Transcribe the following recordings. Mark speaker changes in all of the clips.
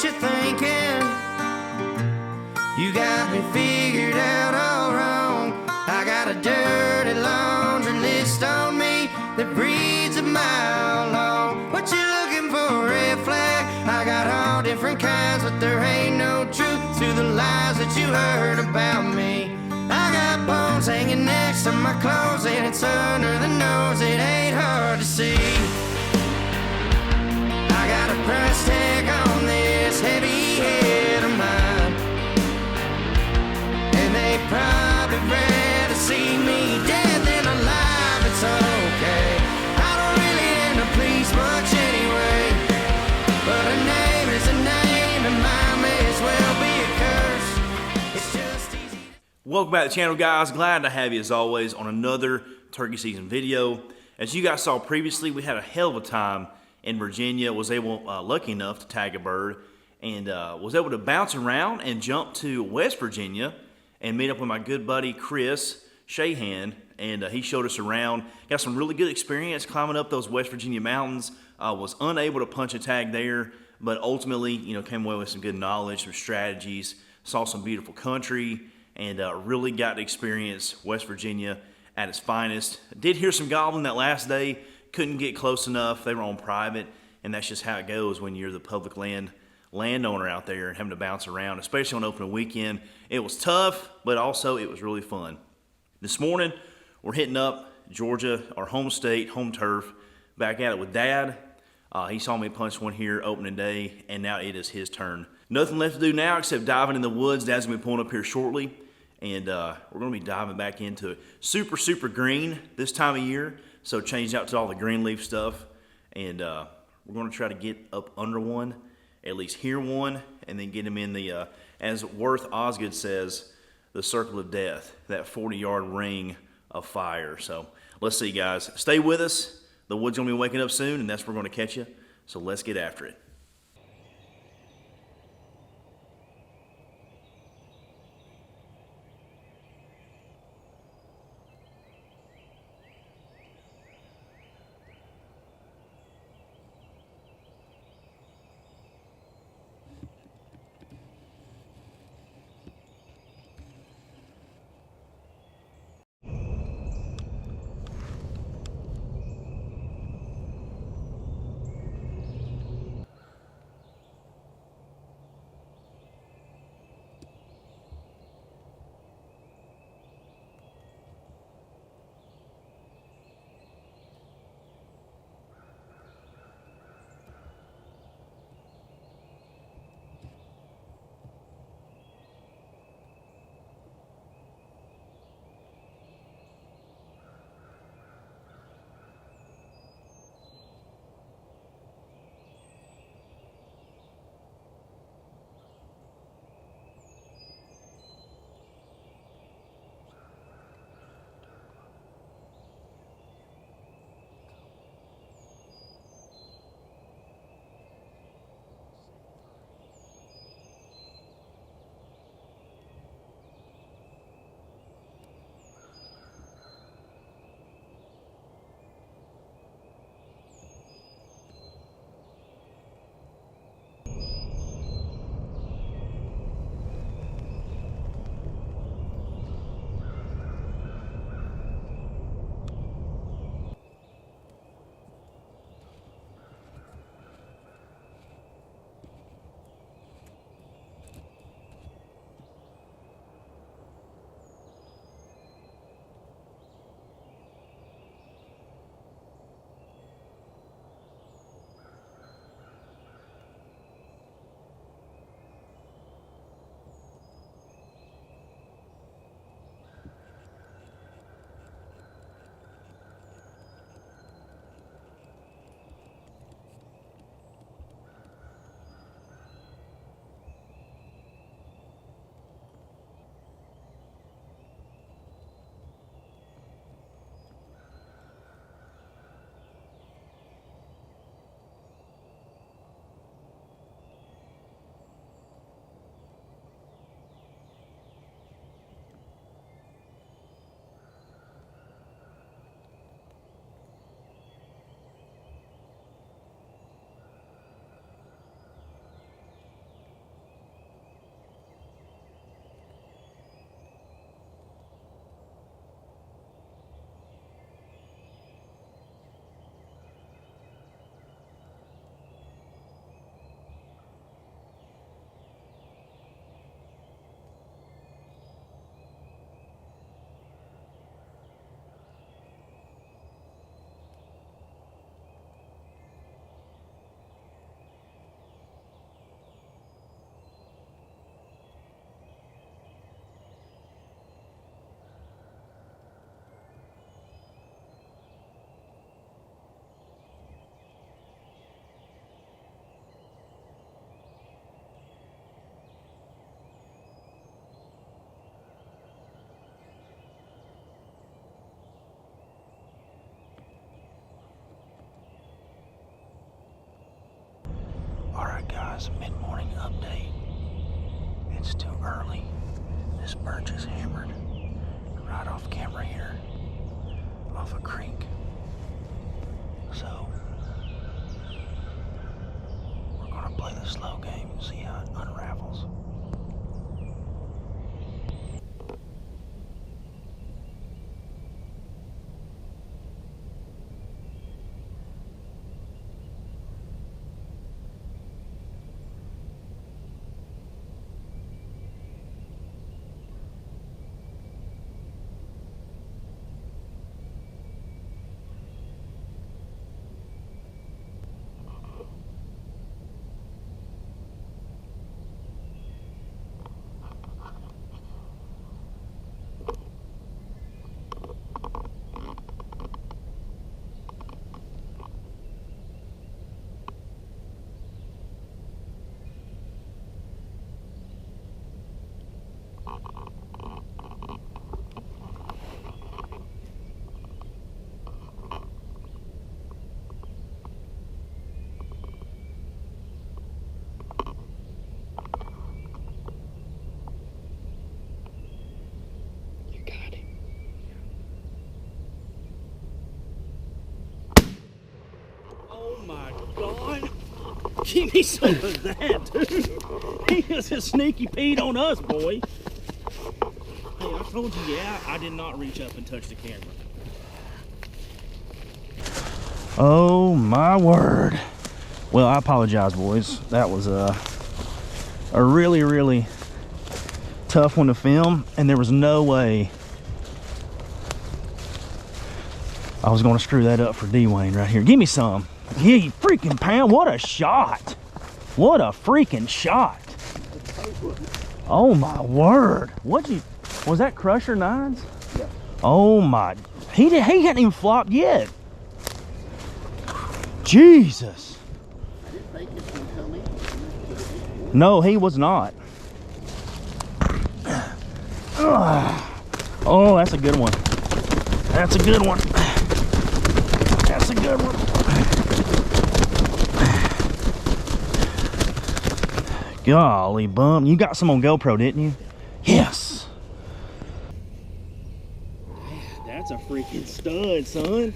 Speaker 1: you're thinking. You got me figured out all wrong. I got a dirty laundry list on me that reads a mile long. What you looking for, red flag? I got all different kinds, but there ain't no truth to the lies that you heard about me. I got bones hanging next to my clothes, and it's under the nose, it ain't hard to see. I got a price tag on this heavy head of mine, and they probably rather see me dead than alive. It's okay, I don't really aim to please much anyway, but a name is a name, and mine may as well be a curse. It's just easy.
Speaker 2: Welcome back to the channel, guys. Glad to have you as always on another turkey season video. As you guys saw previously, we had a hell of a time in Virginia. Was able, lucky enough to tag a bird, and was able to bounce around and jump to West Virginia and meet up with my good buddy Chris Shahan, and he showed us around. Got some really good experience climbing up those West Virginia mountains. Was unable to punch a tag there, but ultimately, you know, came away with some good knowledge, some strategies, saw some beautiful country, and really got to experience West Virginia at its finest. Did hear some gobbling that last day. Couldn't get close enough. They were on private, and that's just how it goes when you're the public landowner out there and having to bounce around, especially on opening weekend. It was tough, but also it was really fun. This morning, we're hitting up Georgia, our home state, home turf, back at it with Dad. He saw me punch one here opening day, and now it is his turn. Nothing left to do now except diving in the woods. Dad's gonna be pulling up here shortly, and we're gonna be diving back into it. Super, super green this time of year. So changed out to all the green leaf stuff, and we're going to try to get up under one, at least hear one, and then get him in the, as Worth Osgood says, the circle of death, that 40-yard ring of fire. So let's see, guys. Stay with us. The wood's going to be waking up soon, and that's where we're going to catch you. So let's get after it. guys, mid-morning update. It's still early. This bird just hammered right off camera here, off a creek. So we're gonna play the slow game and see how it unravels.
Speaker 3: Oh my God! Give me some of that, dude! He is a sneaky Pete on us, boy! Hey, I told you, yeah, I did not reach up and touch the camera.
Speaker 2: Oh my word. Well, I apologize, boys. That was a really tough one to film, and there was no way I was gonna screw that up for D-Wayne right here. Give me some. Yeah, you freaking pound. What a shot. What a freaking shot. Oh my word. Was that Crusher 9s?
Speaker 4: Yeah.
Speaker 2: Oh my, he hadn't even flopped yet. Jesus.
Speaker 4: I didn't think it was going to come in.
Speaker 2: No, he was not. Oh, that's a good one. That's a good one. That's a good one. Golly bum. You got some on GoPro, didn't you? Yes.
Speaker 3: That's a freaking stud, son.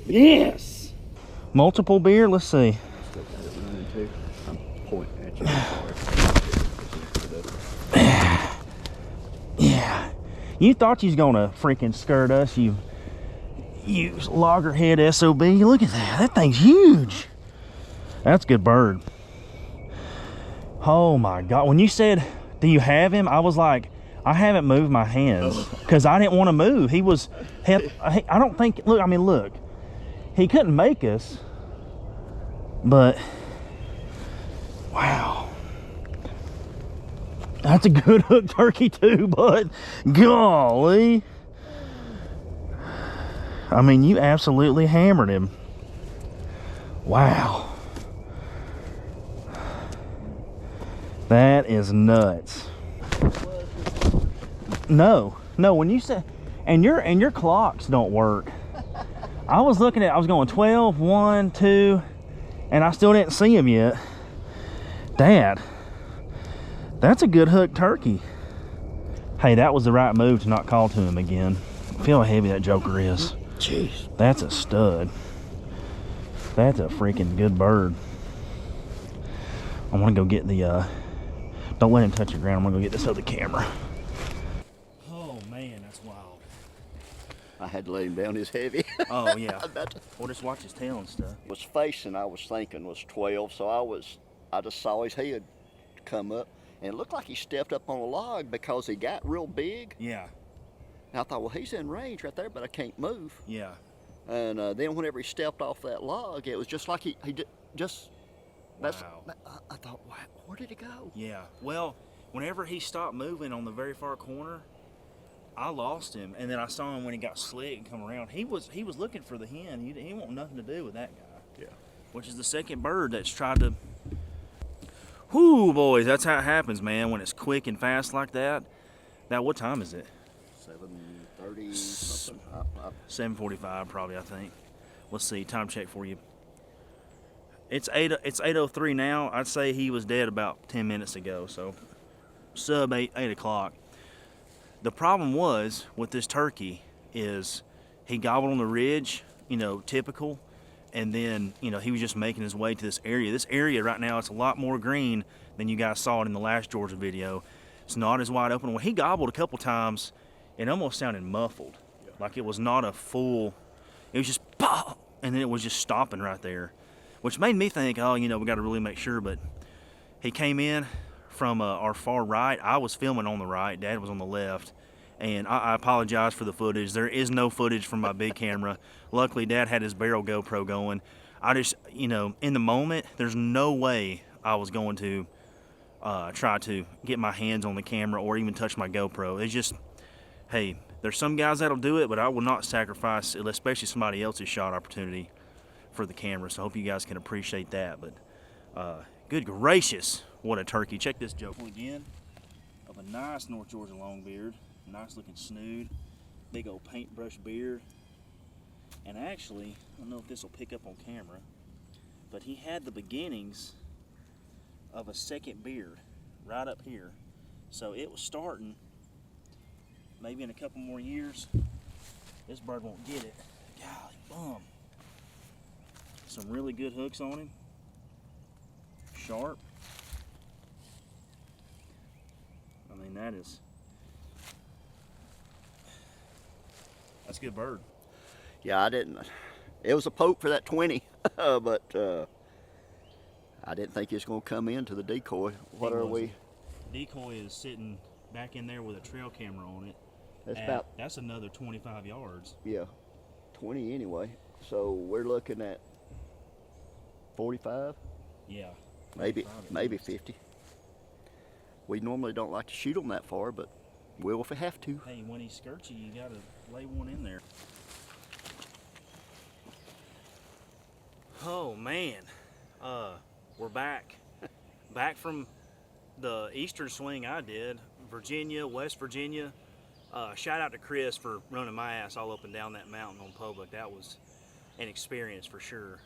Speaker 3: Yes.
Speaker 2: Multiple beer? Let's see.
Speaker 4: I'm pointing at you.
Speaker 2: Yeah. You thought you was gonna freaking skirt us, you loggerhead SOB. Look at that. That thing's huge. That's a good bird. Oh my God. When you said, do you have him? I was like, I haven't moved my hands because I didn't want to move. I don't think, look, he couldn't make us, but wow. That's a good hook turkey too, bud. Golly. I mean, you absolutely hammered him. Wow. That is nuts. No, when you said, and your clocks don't work. I was looking at, I was going 12, 1, 2, and I still didn't see him yet. Dad, that's a good hook turkey. Hey, that was the right move to not call to him again. Feel how heavy that joker is.
Speaker 4: Jeez.
Speaker 2: That's a stud. That's a freaking good bird. I want to go get the, don't let him touch the ground. I'm going to go get this other camera.
Speaker 3: Oh man, that's wild.
Speaker 4: I had to lay him down. He's heavy.
Speaker 2: Oh, yeah. We'll just watch his tail and stuff.
Speaker 4: Was facing, I was thinking was 12, so I just saw his head come up, and it looked like he stepped up on a log because he got real big.
Speaker 2: Yeah,
Speaker 4: And I thought, well, he's in range right there, but I can't move.
Speaker 2: yeah.
Speaker 4: And then whenever he stepped off that log, it was just like he just. That's.
Speaker 2: Wow.
Speaker 4: I thought, wow, where did he go?
Speaker 2: Yeah, well, whenever he stopped moving on the very far corner, I lost him, and then I saw him when he got slick and come around. He was looking for the hen. He want nothing to do with that guy.
Speaker 4: Yeah.
Speaker 2: Which is the second bird that's tried to. Whoo, boys, that's how it happens, man. When it's quick and fast like that. Now, what time is it?
Speaker 4: 7:30 something.
Speaker 2: 7:45 probably, I think. Let's see, time check for you. It's 8:03 now. I'd say he was dead about 10 minutes ago, so sub 8 o'clock. The problem was with this turkey is he gobbled on the ridge, you know, typical, and then, you know, he was just making his way to this area. This area right now, it's a lot more green than you guys saw it in the last Georgia video. It's not as wide open. When he gobbled a couple times, it almost sounded muffled, like it was not a full, it was just pop, and then it was just stopping right there, which made me think, oh, you know, we got to really make sure. But he came in from our far right. I was filming on the right, Dad was on the left, and I apologize for the footage. There is no footage from my big camera. Luckily, Dad had his barrel GoPro going. I just, you know, in the moment, there's no way I was going to try to get my hands on the camera or even touch my GoPro. It's just, hey, there's some guys that'll do it, but I will not sacrifice, especially somebody else's shot opportunity, for the camera. So I hope you guys can appreciate that. But good gracious, what a turkey. Check this joke again of a nice North Georgia longbeard. Nice looking snood, big old paintbrush beard. And actually, I don't know if this will pick up on camera, but he had the beginnings of a second beard right up here. So it was starting, maybe in a couple more years, this bird won't get it. Golly bum. Some really good hooks on him. Sharp. I mean, that's a good bird.
Speaker 4: Yeah, I didn't. It was a poke for that 20, but I didn't think he was going to come into the decoy. What are we?
Speaker 2: Decoy is sitting back in there with a trail camera on it.
Speaker 4: That's
Speaker 2: another 25 yards.
Speaker 4: Yeah, 20 anyway. So we're looking at 45.
Speaker 2: Yeah.
Speaker 4: Maybe 50. We normally don't like to shoot them that far, but we'll if we have to.
Speaker 2: Hey, when he skirts you, you gotta lay one in there. Oh man, we're back. Back from the Eastern swing I did, Virginia, West Virginia. Shout out to Chris for running my ass all up and down that mountain on public. That was an experience for sure.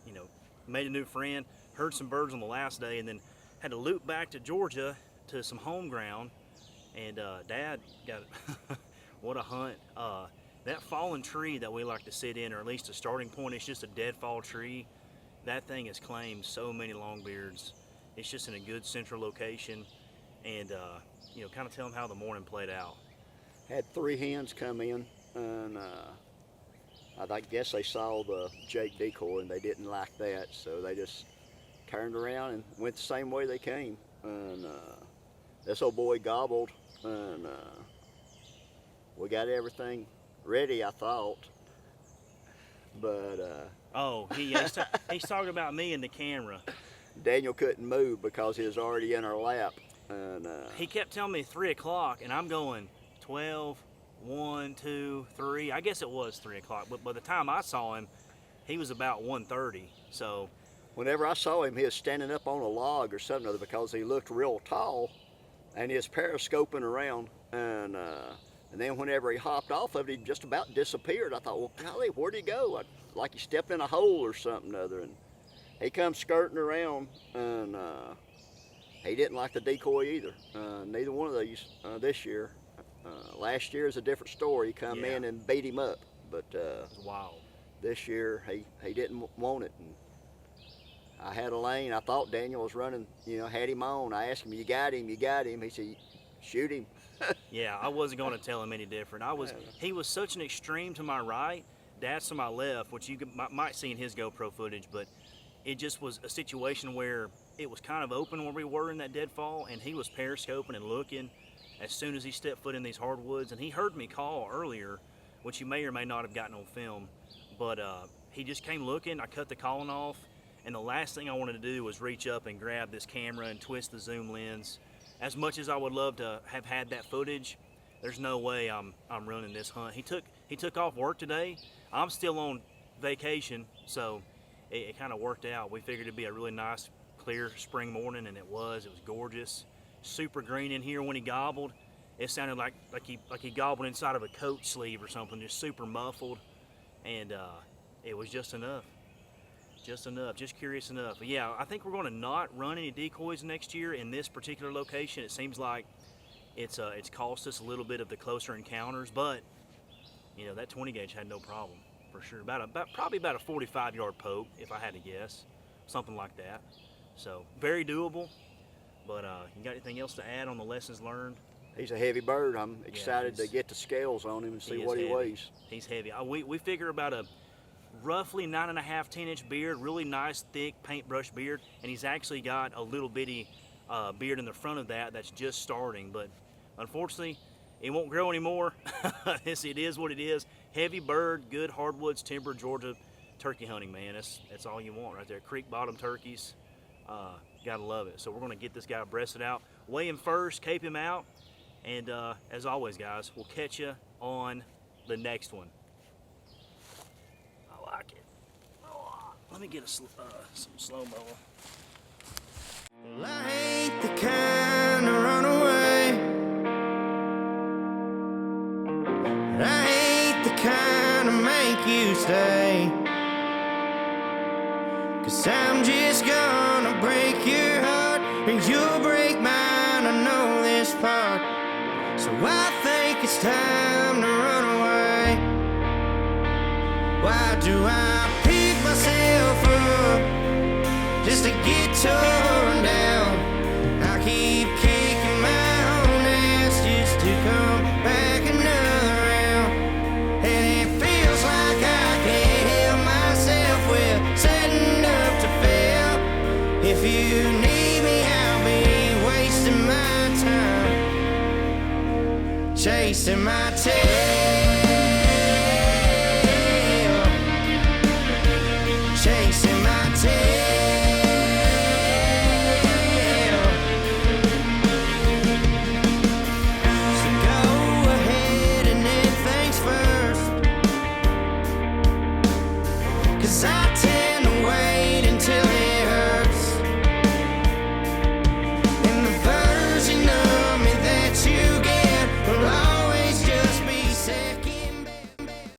Speaker 2: You know, made a new friend, heard some birds on the last day, and then had to loop back to Georgia to some home ground. And Dad got what a hunt. That fallen tree that we like to sit in, or at least a starting point, it's just a deadfall tree. That thing has claimed so many longbeards. It's just in a good central location, and you know, kind of tell them how the morning played out.
Speaker 4: Had 3 hens come in, and I guess they saw the Jake decoy and they didn't like that, so they just turned around and went the same way they came. And this old boy gobbled, and we got everything ready, I thought. But
Speaker 2: oh, he's talking about me and the camera.
Speaker 4: Daniel couldn't move because he was already in our lap, and
Speaker 2: he kept telling me 3 o'clock, and I'm going 12, 1, 2, 3. I guess it was 3 o'clock, but by the time I saw him, he was about 1:30. So
Speaker 4: whenever I saw him, he was standing up on a log or something other because he looked real tall, and he was periscoping around, and then whenever he hopped off of it, he just about disappeared. I thought, well, golly, where'd he go? Like he stepped in a hole or something other. And he comes skirting around, and he didn't like the decoy either. Neither one of these this year. Last year is a different story. He come in and beat him up, but
Speaker 2: wow.
Speaker 4: This year he didn't want it. And I had a lane. I thought Daniel was running, you know, had him on. I asked him, you got him? He said, shoot him.
Speaker 2: Yeah, I wasn't going to tell him any different. He was such an extreme to my right, Dad's to my left, which you might see in his GoPro footage, but it just was a situation where it was kind of open where we were in that deadfall, and he was periscoping and looking as soon as he stepped foot in these hardwoods. And he heard me call earlier, which you may or may not have gotten on film, but he just came looking. I cut the calling off, and the last thing I wanted to do was reach up and grab this camera and twist the zoom lens. As much as I would love to have had that footage, there's no way I'm running this hunt. He took off work today. I'm still on vacation, so it kind of worked out. We figured it'd be a really nice, clear spring morning, and it was. It was gorgeous. Super green in here when he gobbled. It sounded like he gobbled inside of a coat sleeve or something, just super muffled, and it was just enough.
Speaker 3: Just enough, just curious enough. But yeah, I think we're going to not run any decoys next year in this particular location. It seems like it's cost us a little bit of the closer encounters, but you know, that 20 gauge had no problem for sure. Probably about a 45-yard poke, if I had to guess, something like that. So very doable. But you got anything else to add on the lessons learned?
Speaker 4: He's a heavy bird. I'm excited to get the scales on him and see what he weighs.
Speaker 3: He's heavy. We figure about a roughly 9.5, 10-inch beard, really nice, thick paintbrush beard, and he's actually got a little bitty beard in the front of that that's just starting, but unfortunately, it won't grow anymore. It is what it is. Heavy bird, good hardwoods, timber, Georgia turkey hunting, man. That's all you want right there. Creek bottom turkeys, gotta love it. So we're gonna get this guy breasted out, weigh him first, cape him out, and as always, guys, we'll catch you on the next one. I like it. Oh, let me get some slow-mo.
Speaker 1: Well, I ain't the kind to run away. I ain't the kind to make you stay. 'Cause I'm just gonna break your heart and you'll break mine. I know this part. So I think it's time to run away. Why do I pick myself up just to get torn down? I keep kicking my own ass just to come back another round. And it feels like I can't help myself. Well, setting up to fail. If you need me, I'll be wasting my time chasing my tail.